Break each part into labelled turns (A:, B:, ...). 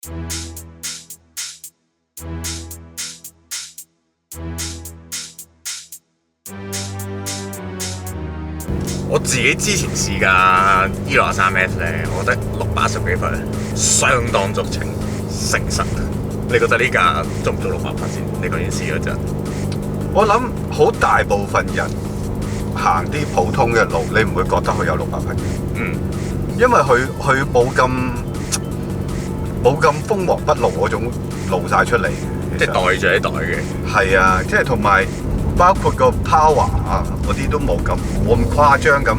A: 我自己之前試架 E63S 咧，我覺得680幾分相當足情誠實。你覺得呢架足唔足680先？你嗰陣試嗰陣，
B: 我諗好大部分人行啲普通嘅路，你唔會覺得佢有680嘅。因為佢冇咁鋒芒不露嗰種露晒出嚟，
A: 即係袋住一袋嘅。
B: 係啊，即係同埋包括個 power 啊嗰啲都冇咁誇張咁，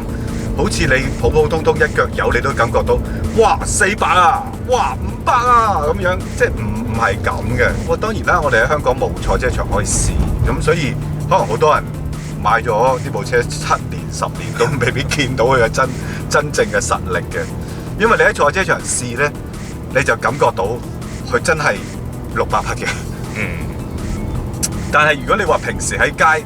B: 好似你普普通通一腳油你都感覺到，哇400啊，哇500啊咁樣，即係唔係咁嘅。我當然啦，我哋喺香港冇賽車場可以試，咁所以可能好多人買咗呢部車7年10年都未必見到佢嘅真正嘅實力嘅，因為你喺賽車場試咧，你就感覺到佢真係600匹嘅。但係如果你話平時喺街，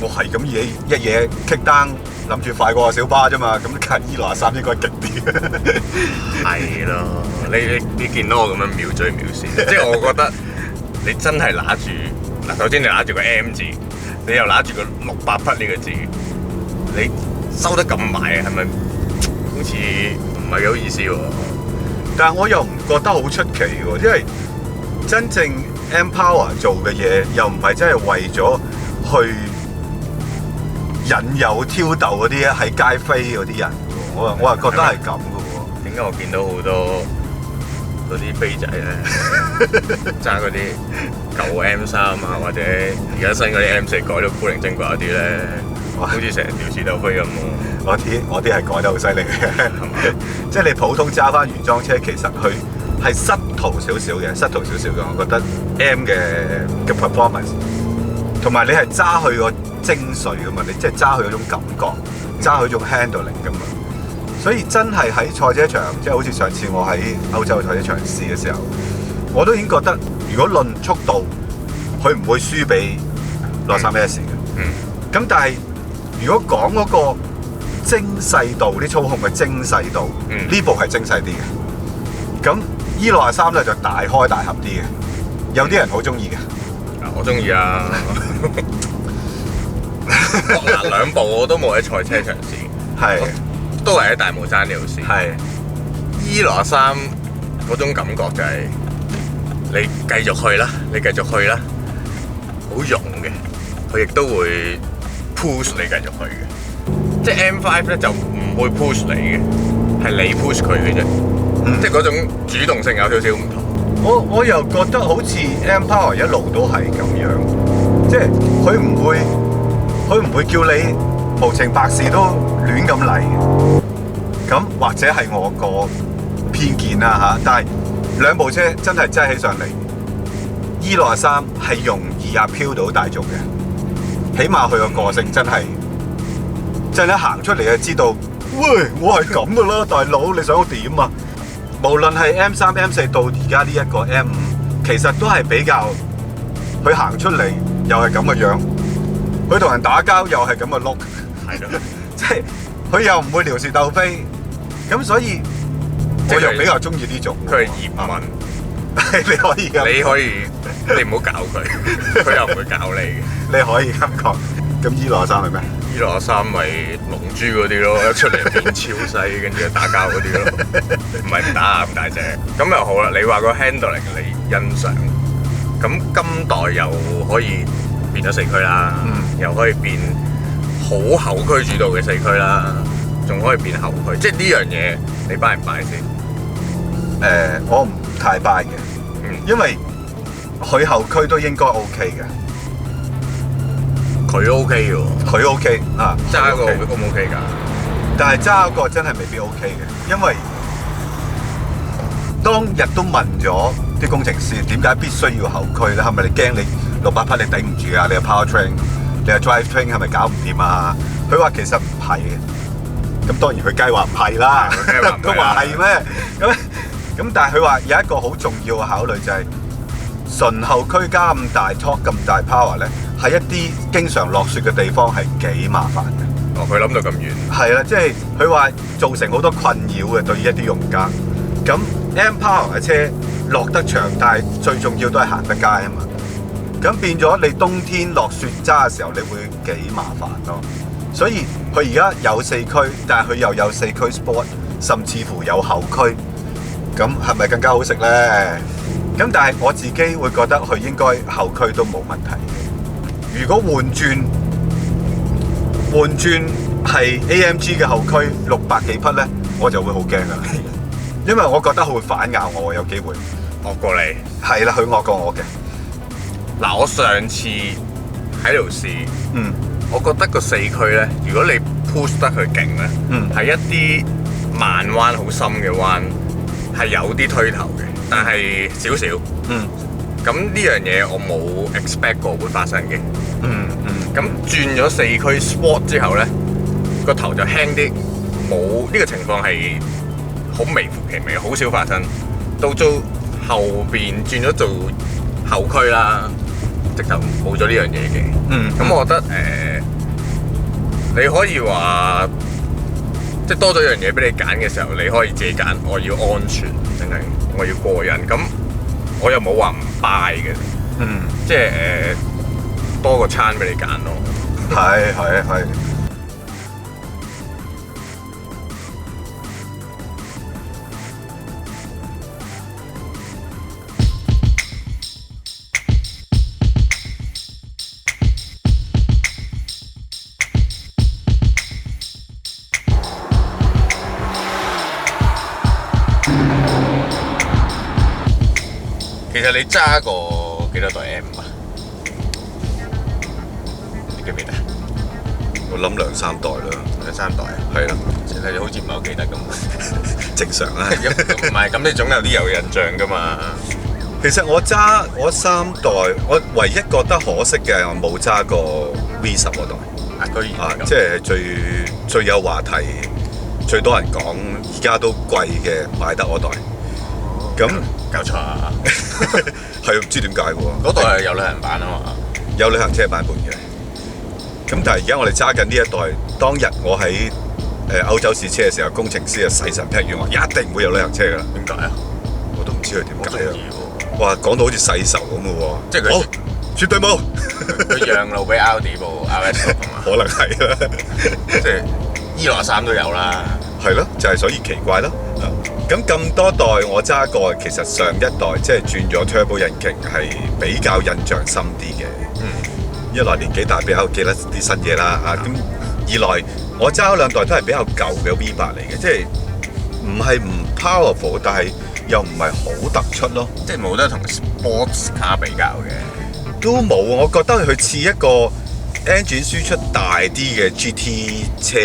B: 我係咁一嘢 kick down，諗住快過個小巴啫嘛，咁架 E63應該勁啲。
A: 係咯，你見到我咁樣秒追秒閃，即係我覺得你真係揦住嗱，首先你揦住個 M 字，你又揦住個600匹呢個字，你收得咁埋，係咪好似唔係幾好意思喎？
B: 但係我又唔覺得好出奇喎，因為真正 M Power 做嘅嘢又唔係真係為咗去引誘挑逗嗰啲喺街飛嗰啲人，我係覺得係咁嘅喎。
A: 點解我見到好多嗰啲飛仔咧，揸嗰啲舊 M3啊，或者而家新嗰啲 M4改到古靈精怪嗰啲咧，好似成條似鬥飛咁喎。
B: 我啲係改得好犀利嘅，係嘛？即係你普通揸翻原裝車，其實佢係失途少少嘅，我覺得 M 嘅 performance， 同埋你係揸佢個精髓噶嘛，你即係揸佢嗰種感覺，揸佢種 handling 噶嘛。所以真係喺賽車場，即係好似上次我喺歐洲賽車場試嘅時候，我都已經覺得，如果論速度，佢唔會輸俾63S 嘅。咁但係如果講嗰個精細度，啲操控嘅精細度，呢部係精細啲嘅。咁 E63咧就大開大合啲嘅，有啲人好中意嘅。
A: 我中意啊！嗱，兩部我都冇喺賽車場試，
B: 係
A: 都係喺大帽山呢度試。
B: 係
A: E63嗰種感覺就係你繼續去啦，好勇嘅，佢亦都會 push 你繼續去嘅。即係 M5 咧就唔會 push 你嘅，係你 push 佢嘅啫。即係嗰種主動性有少少唔同。
B: 我又覺得好似 M Power 一路都係咁樣，即係佢唔會叫你無情白事都亂咁嚟嘅。咁或者係我個偏見啦嚇，但係兩部車真係擠起上嚟 ，E63係容易appeal到大眾嘅，起碼佢個個性真係一行出嚟就知道，喂，我係咁噶啦，大佬你想我點啊？無論係 M3、M4 到而家呢一個 M5，其實都係比較佢行出嚟又係咁嘅樣，佢同人打交又係咁嘅 look，
A: 係咯，
B: 即係佢又唔會撩事鬥非，咁所以我又比較中意呢種。
A: 佢係葉問，
B: 你可以咁，
A: 你唔好搞佢，佢又唔會搞你嘅。
B: 你可以咁講。咁E63係咩
A: ？E63咪龍珠嗰啲咯，一出嚟變超細，跟住打交嗰啲咯，唔係唔打咁大隻。咁又好啦，你話個 handling 你欣賞，咁今代又可以變咗4驅啦，又可以變好後驅主導嘅4驅啦，仲可以變後驅，即係呢樣嘢你 buy 唔 buy 先？
B: 我唔太 buy 嘅，因為佢後驅都應該 OK 嘅。
A: 佢 OK 嘅喎，
B: 佢 OK 啊，
A: 揸個 O 唔 OK 㗎？
B: 但係揸個真係未必 OK 嘅，因為當日都問咗啲工程師點解必須要後驅咧？係咪你驚你600匹你頂唔住啊？你有 power train， 你有 drive train 係咪搞唔掂啊？佢話其實唔係嘅，咁當然佢梗係話唔係啦，都話係咩？咁但係佢話有一個好重要嘅考慮就係純後驅加咁大 torque 咁大 power 咧。喺一啲經常落雪嘅地方係幾麻煩嘅。
A: 哦，佢諗到咁遠。係
B: 啦，即係佢話造成好多困擾嘅對於一啲用家。咁 M Power 嘅車，落得長，但係最重要都係行得街啊嘛。咁變咗你冬天落雪揸嘅時候，你會幾麻煩咯。所以佢而家有4區，但係佢又有4區 sport， 甚至乎有後區。咁係咪更加好食呢？咁但係我自己會覺得佢應該後區都冇問題。如果換轉係 AMG 嘅後區600幾匹呢，我就會好驚啊！因為我覺得佢會反咬我，有機會
A: 惡過你。
B: 係啦，佢惡過我嘅。
A: 嗱，我上次喺度試，我覺得個4區咧，如果你 push 得佢勁咧，係一啲慢彎好深嘅彎，係有啲推頭嘅，但係少少。咁呢樣嘢我冇 expect 過會發生嘅。咁轉咗4區 sport 之後咧，個頭就輕啲，冇呢個情況係好微乎其微，好少發生。到咗後邊轉咗做後區啦，直頭冇咗呢樣嘢嘅。咁我覺得你可以話即係多咗樣嘢俾你揀嘅時候，你可以自己揀，我要安全定係我要過癮。咁我又冇話唔 buy 嘅，即係多個餐俾你揀咯。
B: 係。
A: 其實你揸過幾多代 M 啊？你記唔記得？
B: 我諗2-3代啦
A: ，2-3代啊？
B: 係啦，
A: 你好似唔係好記得咁。
B: 正常啦。
A: 唔係，咁你總有啲有印象㗎嘛？
B: 其實我3代，我唯一覺得可惜嘅，我冇揸過 V10嗰代。
A: 居然
B: 即係最有話題、最多人講，而家都貴嘅買得嗰代。咁
A: 搞錯啊！
B: 係唔知點解喎？
A: 嗰代係有旅行版啊嘛，
B: 有旅行車版本嘅。咁但係而家我哋揸緊呢一代，當日我喺歐洲試車嘅時候，工程師啊誓神劈願我一定會有旅行車㗎啦。
A: 點解啊？
B: 我都唔知佢點解啊！
A: 喎，
B: 哇，講到好似世仇咁嘅喎。
A: 即係佢
B: 絕對冇。
A: 佢讓路俾 Audi 部 RS 啊嘛。
B: 可能係啦。
A: 即係E63都有啦。
B: 係咯，就係所以奇怪咯。咁多代我揸過，其實上一代即係轉咗 turbo 引擎係比較印象深啲嘅。一來年紀大，比較記得啲新嘢啦。咁二來我揸嗰2代都係比較舊嘅 V8 嚟嘅，即係唔係唔 powerful， 但係又唔係好突出咯。
A: 即係冇得同 sports car 比較嘅。
B: 都冇，我覺得佢似一個 engine 輸出大啲嘅 GT 車，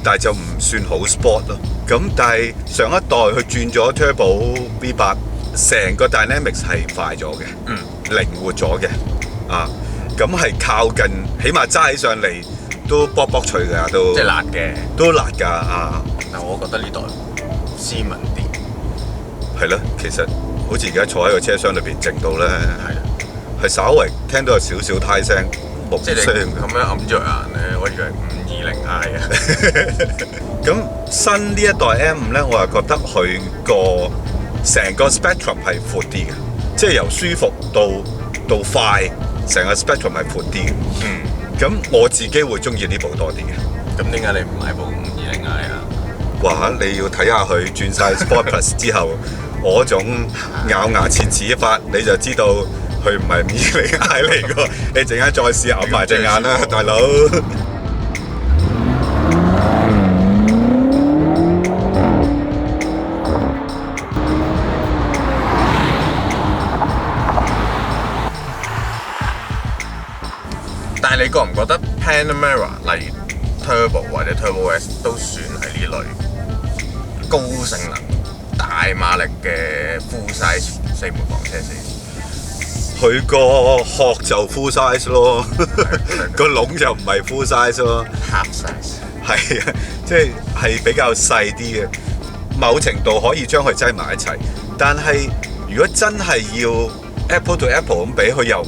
B: 但係就唔算好 sport 咯。咁但係上一代佢轉咗 Turbo V8，成個 dynamics 係快咗嘅，靈活咗嘅，咁係靠近，起碼揸起上嚟都卜卜脆㗎，都
A: 即係辣嘅，
B: 都辣㗎
A: 但我覺得呢代斯文啲，
B: 係咯，其實好似而家坐喺個車廂裏邊靜到咧，係稍微聽到有少少胎聲，木聲
A: 咁樣揞着眼咧，我以為520i 啊。
B: 咁新呢一代 M5咧，我係覺得佢個成個 spectrum 係闊啲嘅，即係由舒服到快，成個 spectrum 係闊啲嘅。咁我自己會中意呢部多啲嘅。
A: 咁點解你唔買部520i 啊？
B: 哇！你要睇下佢轉晒 Sport Plus 之後，我種咬牙切齒法，你就知道佢唔係520i嚟㗎。你陣間再試下揞埋隻眼啦，大佬。
A: 但係你覺唔覺得 Panamera 例如 Turbo 或者 Turbo S 都算係呢類高性能、大馬力嘅 full size 4門房車先？
B: 佢個殼就 full size 咯，個籠就唔係 full size 咯
A: ，half size
B: 係啊，即係比較細啲嘅，某程度可以將佢擠埋一齊。但係如果真係要 Apple to Apple 咁比，佢又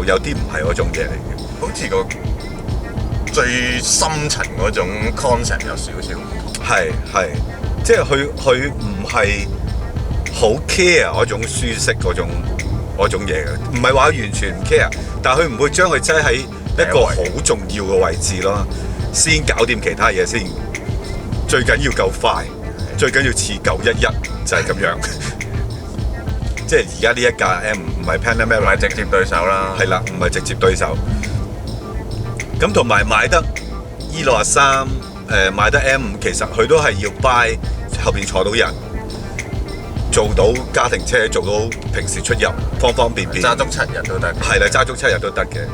B: 有啲唔係嗰種嘢嚟嘅。
A: 好似個最深層嗰種 concept 有少少唔同。
B: 係，即係佢唔係好 care 嗰種舒適嗰種嘢嘅，唔係話完全唔 care，但係佢唔會將佢擠喺一個好重要嘅位置咯，先搞掂其他嘢先。最緊要夠快，最緊要似911就係咁樣。即係而家呢一架 M 唔係 Panamera，
A: 唔係直接對手啦。
B: 係啦，唔係直接對手。咁同埋買得 E63，買得 M5，其實佢都係要 buy 後邊坐到人，做到家庭車，做到平時出入方方便便。
A: 揸足7日都得。
B: 係啦，揸足7日都得嘅。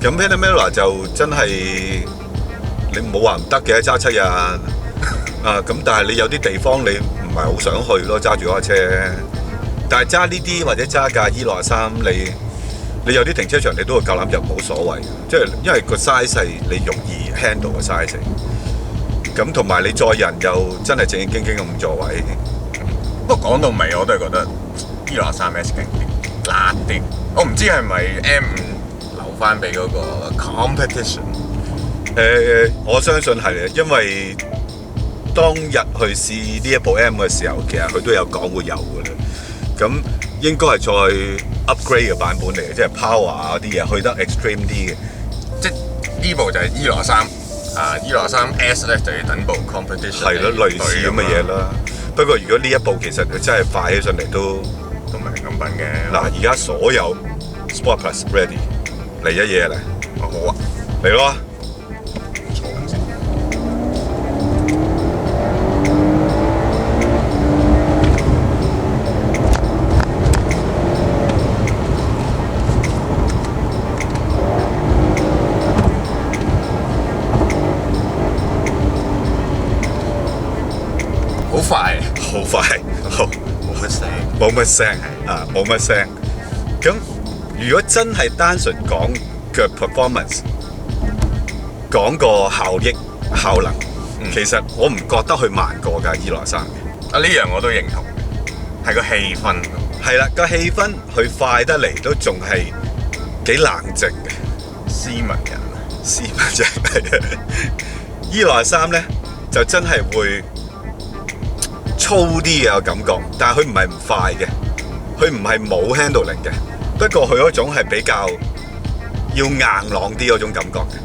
B: 咁 Panamera 就真係你冇話唔得嘅，揸7日啊。咁但係你有啲地方你唔係好想去咯，揸住嗰架車。但係揸呢啲或者揸架 E63，你有啲停車場你都會夠膽入，冇所謂。即係因為個 size 係你容易 handle 個 size。咁同埋你載人又真係正正經經咁座位。
A: 不過講到尾我都係覺得 E63S 勁啲，辣啲。我唔知係咪 M5留翻俾嗰個 competition。
B: 我相信係嘅，因為當日去試呢一部 M 嘅時候，其實佢都有講會有嘅啦。咁應該係再 upgrade 嘅版本嚟嘅，即係 power 啊啲嘢去得 extreme 啲嘅。
A: 即係呢部就係 E63，E63S 咧就要等部 competition。
B: 係咯，類似咁嘅嘢啦。不過如果呢一部其實佢真係快起上嚟都
A: 唔係咁品嘅。
B: 嗱，而家所有 Sport Plus ready 嚟一嘢嚟。
A: 好啊，
B: 嚟咯！
A: 坐緊先。好快，
B: 好快，好
A: 冇乜聲，
B: 冇乜聲啊，冇乜聲。咁如果真係單純講嘅 performance， 講個效益效能，其實我唔覺得佢慢過㗎E63嘅。
A: 呢樣我都認同嘅，係個氣氛。
B: 係啦，個氣氛佢快得嚟都仲係幾冷靜嘅，
A: 斯文人。
B: 斯文人係E63咧就真係會粗啲嘅感覺，但係佢唔係唔快嘅，佢唔係冇 handling 嘅，不過佢嗰種係比較要硬朗啲嗰種感覺嘅。